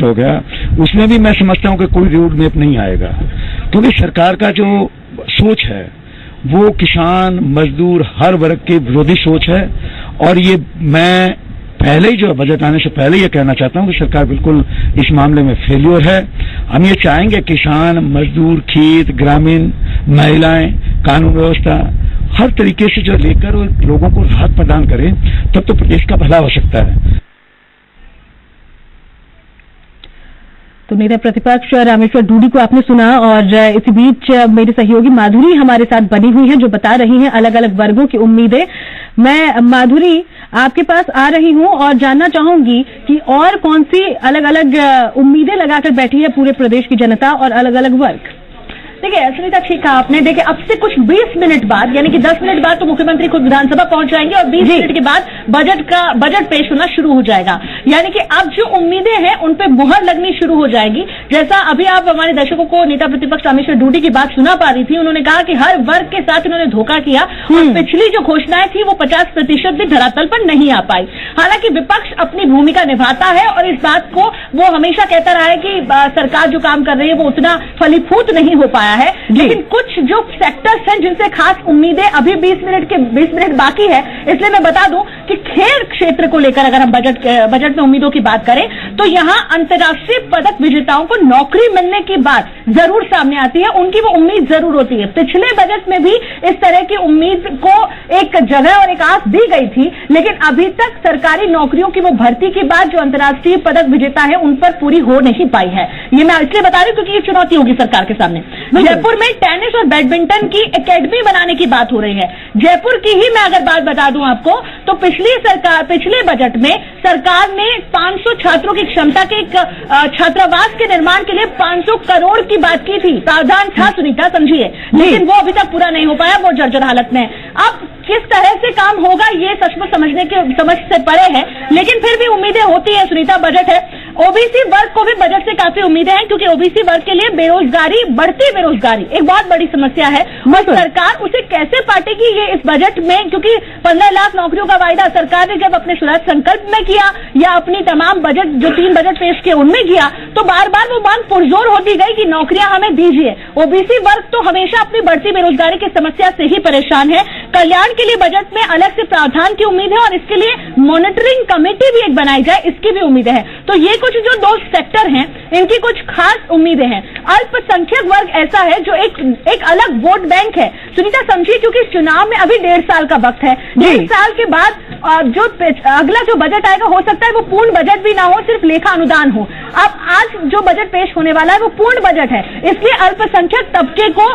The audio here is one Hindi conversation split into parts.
हो गया, उसमें भी मैं समझता हूं कि कोई रोड मैप नहीं आएगा, क्योंकि सरकार का जो सोच है वो किसान मजदूर हर वर्ग के विरोधी सोच है। और ये मैं पहले ही जो बजट आने से पहले ये कहना चाहता हूं कि सरकार बिल्कुल इस मामले में फेल्योर है। हम ये चाहेंगे किसान मजदूर खेत ग्रामीण महिलाएं कानून व्यवस्था हर तरीके से जो लेकर लोगों को राहत प्रदान करें, तब तो प्रदेश का भला हो सकता है। तो नेता प्रतिपक्ष रामेश्वर डूडी को आपने सुना, और इसी बीच मेरे सहयोगी माधुरी हमारे साथ बनी हुई हैं जो बता रही हैं अलग अलग वर्गों की उम्मीदें। मैं माधुरी आपके पास आ रही हूं और जानना चाहूंगी कि और कौन सी अलग अलग उम्मीदें लगाकर बैठी है पूरे प्रदेश की जनता और अलग अलग वर्ग। देखिए सुनीता, ठीक कहा आपने। देखिए अब से कुछ 20 मिनट बाद यानी कि 10 मिनट बाद तो मुख्यमंत्री खुद विधानसभा पहुंच जाएंगे और 20 मिनट के बाद बजट पेश होना शुरू हो जाएगा। यानी कि अब जो उम्मीदें हैं उन पे मुहर लगनी शुरू हो जाएगी। जैसा अभी आप हमारे दर्शकों को नेता प्रतिपक्ष रामेश्वर डूडी की बात सुना पा रही थी, उन्होंने कहा कि हर वर्ग के साथ उन्होंने धोखा किया और पिछली जो घोषणाएं थी वो 50% भी धरातल पर नहीं आ पाई। हालांकि विपक्ष अपनी भूमिका निभाता है और इस बात को वो हमेशा कहता रहा है कि सरकार जो काम कर रही है वो उतना फलीभूत नहीं हो पाया है। लेकिन कुछ जो सेक्टर्स हैं जिनसे खास उम्मीदें अभी 20 मिनट बाकी है, इसलिए मैं बता दूं कि खेल क्षेत्र को लेकर अगर हम बजट में उम्मीदों की बात करें तो यहां अंतर्राष्ट्रीय पदक विजेताओं को नौकरी मिलने की बात जरूर सामने आती है, उनकी वो उम्मीद जरूर होती है। पिछले बजट में भी इस तरह की उम्मीद को एक जगह और एक आस दी गई थी, लेकिन अभी तक सरकारी नौकरियों की वो भर्ती की बात जो अंतर्राष्ट्रीय पदक विजेता है उन पर पूरी हो नहीं पाई है। ये मैं इसलिए बता रही हूं क्योंकि ये चुनौती होगी सरकार के सामने। जयपुर में टेनिस और बैडमिंटन की एकेडमी बनाने की बात हो रही है। जयपुर की ही मैं अगर बात बता दूं आपको तो पिछले बजट में सरकार ने 500 छात्रों की क्षमता के एक छात्रावास के निर्माण के लिए 500 करोड़ की बात की थी। प्रावधान था सुनीता, समझिए, लेकिन वो अभी तक पूरा नहीं हो पाया, वो जर्जर हालत में। अब किस तरह से काम होगा ये सचमुच समझ से परे है, लेकिन फिर भी उम्मीदें होती है सुनीता। बजट है, ओबीसी वर्ग को भी बजट से काफी उम्मीदें हैं क्योंकि ओबीसी वर्ग के लिए बढ़ती बेरोजगारी एक बहुत बड़ी समस्या है और सरकार उसे कैसे पाटेगी ये इस बजट में, क्योंकि 15 लाख नौकरियों का वायदा सरकार ने जब अपने स्वराज संकल्प में किया या अपनी तमाम बजट जो 3 बजट पेश किए उनमें किया तो बार बार वो मांग पुरजोर होती गई कि नौकरियां हमें दीजिए। ओबीसी वर्ग तो हमेशा अपनी बढ़ती बेरोजगारी की समस्या से ही परेशान है। कल्याण के लिए बजट में अलग से प्रावधान की उम्मीद है और इसके लिए मॉनिटरिंग कमेटी भी एक बनाई जाए, इसकी भी उम्मीदें हैं। तो ये कुछ जो 2 सेक्टर हैं इनकी कुछ खास उम्मीदें हैं। अल्पसंख्यक वर्ग ऐसा है जो एक अलग वोट बैंक है सुनीता, समझिए, क्योंकि चुनाव में अभी 1.5 साल का वक्त है। 1.5 साल के बाद जो अगला जो बजट आएगा हो सकता है वो पूर्ण बजट भी ना हो, सिर्फ लेखा अनुदान हो। अब आज जो बजट पेश होने वाला है वो पूर्ण बजट है, इसलिए अल्पसंख्यक तबके को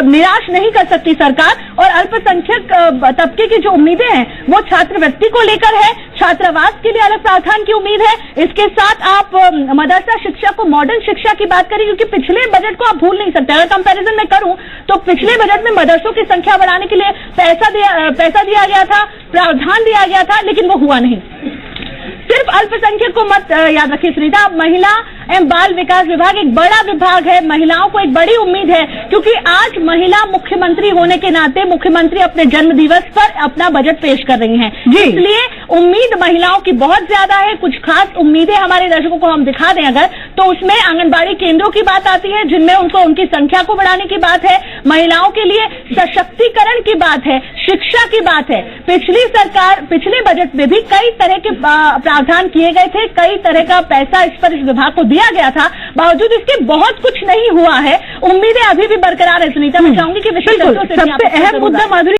निराश नहीं कर सकती सरकार। और अल्पसंख्यक तबके की जो उम्मीदें हैं वो छात्रवृत्ति को लेकर है, छात्रावास के लिए अलग प्रावधान की उम्मीद है। इसके साथ आप मदरसा शिक्षा को मॉडर्न शिक्षा की बात करें, क्योंकि पिछले बजट को आप भूल नहीं सकते। अगर कंपैरिजन में करूं तो पिछले बजट में मदरसों की संख्या बढ़ाने के लिए पैसा दिया गया था, प्रावधान दिया गया था, लेकिन वो हुआ नहीं। सिर्फ अल्पसंख्यक को मत याद रखिए सुनीता, महिला एवं बाल विकास विभाग एक बड़ा विभाग है। महिलाओं को एक बड़ी उम्मीद है क्योंकि आज महिला मुख्यमंत्री होने के नाते मुख्यमंत्री अपने जन्म दिवस पर अपना बजट पेश कर रही हैं, इसलिए उम्मीद महिलाओं की बहुत ज्यादा है। कुछ खास उम्मीदें हमारे दर्शकों को हम दिखा दें अगर, तो उसमें आंगनबाड़ी केंद्रों की बात आती है जिनमें उनकी संख्या को बढ़ाने की बात है, महिलाओं के लिए सशक्तिकरण की बात है, शिक्षा की बात है। पिछले बजट में भी कई तरह के प्रावधान किए गए थे, कई तरह का पैसा इस विभाग को दिया गया था, बावजूद इसके बहुत कुछ नहीं हुआ है। उम्मीदें अभी भी बरकरार है सुनीता। मैं चाहूंगी कि विशेष सबसे अहम मुद्दा माधुरी